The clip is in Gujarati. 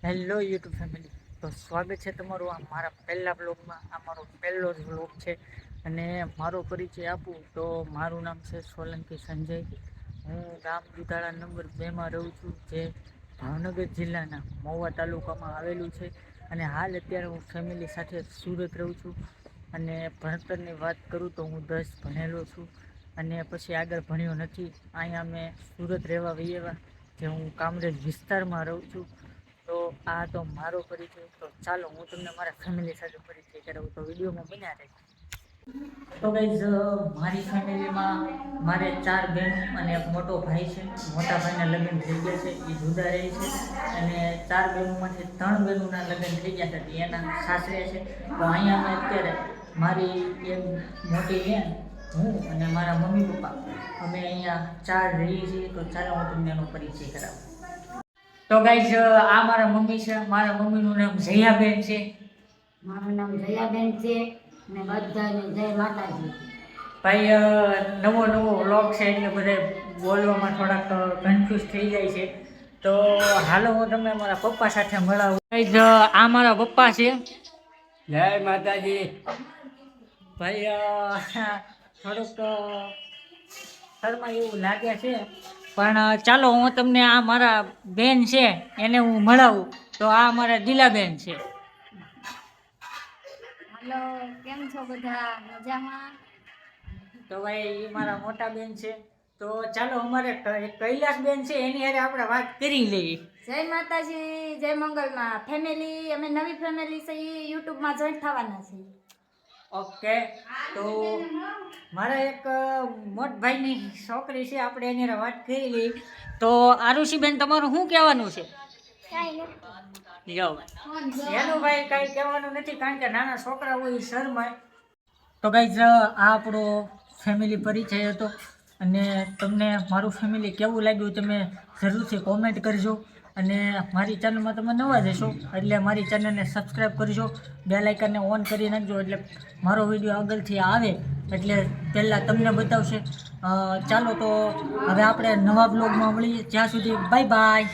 હેલો યુટ્યુબ ફેમિલી, તો સ્વાગત છે તમારું આ મારા પહેલા બ્લોગમાં. આ મારો પહેલો જ બ્લોગ છે અને મારો પરિચય આપું તો મારું નામ છે સોલંકી સંજય. હું ગામ દુધાળા નંબર 2માં રહું છું, જે ભાવનગર જિલ્લાના મહુવા તાલુકામાં આવેલું છે. અને હાલ અત્યારે હું ફેમિલી સાથે સુરત રહું છું. અને ભણતરની વાત કરું તો હું 10 ભણેલો છું અને પછી આગળ ભણ્યો નથી. અહીંયા મેં સુરત રહેવા વયેવા, જે હું કામરેજ વિસ્તારમાં રહું છું. તો આ તો મારો પરિચય. તો ચાલો હું તમને મારા ફેમિલી સાથે પરિચય કરાવું, તો વિડીયોમાં બન્યા રહે. તો ગાઈઝ, મારી ફેમિલીમાં મારે 4 બહેનો અને એક મોટો ભાઈ છે. મોટા ભાઈના લગ્ન થઈ ગયા છે, એ જુદા રહે છે. અને 4 બહેનોમાંથી 3 બહેનોના લગ્ન થઈ ગયા છે, એના સાસરે છે. તો અહીંયા અમે અત્યારે મારી એક મોટી બહેન, હું અને મારા મમ્મી પપ્પા, અમે અહીંયા 4 રહીએ છીએ. તો ચાલો હું તમને એનો પરિચય કરાવું. તો ગાઈઝ, આ મારા મમ્મી છે. મારા મમ્મીનું નામ જયાબેન છે. મારું નામ જયાબેન છે અને બધાને જય માતાજી. ભાઈ, નવો વ્લોગ છે એટલે બધા બોલવામાં થોડાક કન્ફ્યુઝ થઈ જાય છે. તો હાલો હું તમને મારા પપ્પા સાથે મળાવું. ગાઈઝ, આ મારા પપ્પા છે. જય માતાજી. ભાઈ, થોડુંક શરમા એવું લાગે છે, પણ ચાલો હું તમને આ મારા બેન છે એને હું મળાવું. તો આ મારા દિલાબેન છે. હાલો, કેમ છો બધા? મજામાં? તો ભાઈ, એ મારા મોટા બેન છે. તો ચાલો અમારે કૈલાસ બેન છે, એની હારે આપણે વાત કરી લઈએ. જય માતાજી, જય મંગલમાં. ફેમિલી, અમે નવી ફેમિલી છે, યુટ્યુબમાં જોઈન્ટ થવાના છે. ઓકે, તો મારા એક મોટ ભાઈની છોકરી છે, આપણે એની હારે વાત કરી લઈએ. તો આરુષિબેન, તમારું શું કહેવાનું છે? એનું ભાઈ કાંઈ કહેવાનું નથી, કારણ કે નાના છોકરા હોય એ શરમાય. તો ગાઈઝ, આ આપણો ફેમિલી પરિચય હતો. અને તમને મારું ફેમિલી કેવું લાગ્યું તમે જરૂરથી કોમેન્ટ કરજો. અને મારી ચેનલમાં તમે નવા જશો એટલે મારી ચેનલને સબસ્ક્રાઈબ કરજો, બેલ આઇકનને ઓન કરી નાખજો, એટલે મારો વિડીયો આગળથી આવે એટલે પહેલાં તમને બતાવશે. ચાલો તો હવે આપણે નવા બ્લોગમાં મળીએ. ત્યાં સુધી બાય બાય.